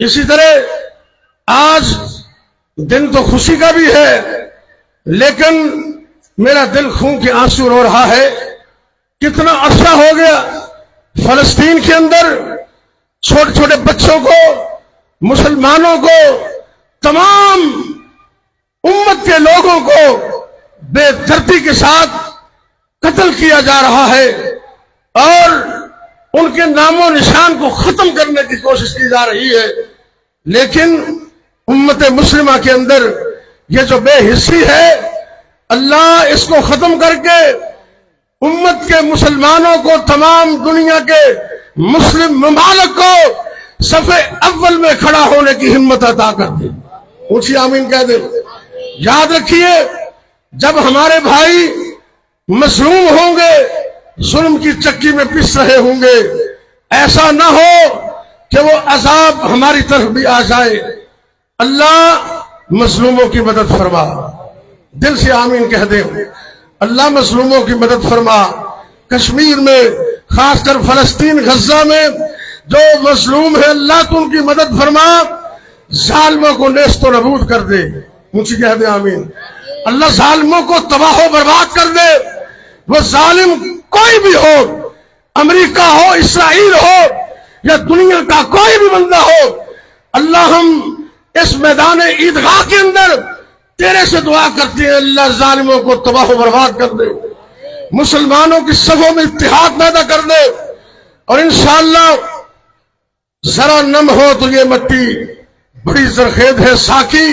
اسی طرح آج دن تو خوشی کا بھی ہے، لیکن میرا دل خون کے آنسو رو رہا ہے۔ کتنا عرصہ ہو گیا فلسطین کے اندر چھوٹے چھوٹے بچوں کو، مسلمانوں کو، تمام امت کے لوگوں کو بے دردی کے ساتھ قتل کیا جا رہا ہے، اور ان کے نام و نشان کو ختم کرنے کی کوشش کی جا رہی ہے۔ لیکن امت مسلمہ کے اندر یہ جو بے حسی ہے، اللہ اس کو ختم کر کے امت کے مسلمانوں کو، تمام دنیا کے مسلم ممالک کو صف اول میں کھڑا ہونے کی ہمت عطا کر دے۔ اونچی آمین کہہ دے۔ یاد رکھیے، جب ہمارے بھائی مظلوم ہوں گے، ظلم کی چکی میں پس رہے ہوں گے، ایسا نہ ہو کہ وہ عذاب ہماری طرف بھی آ جائے۔ اللہ مظلوموں کی مدد فرما، دل سے آمین کہہ دے۔ اللہ مظلوموں کی مدد فرما۔ کشمیر میں، خاص کر فلسطین غزہ میں جو مظلوم ہے، اللہ تو ان کی مدد فرما، ظالموں کو نیست و نابود کر دے۔ مجھے کہہ دے آمین۔ اللہ ظالموں کو تباہ و برباد کر دے۔ وہ ظالم کوئی بھی ہو، امریکہ ہو، اسرائیل ہو، یا دنیا کا کوئی بھی بندہ ہو، اللہ ہم اس میدان عیدگاہ کے اندر تیرے سے دعا کرتے ہیں، اللہ ظالموں کو تباہ و برباد کر دے، مسلمانوں کی صفوں میں اتحاد پیدا کر دے، اور انشاءاللہ ذرا نم ہو تو یہ مٹی بڑی زرخیز ہے ساکی۔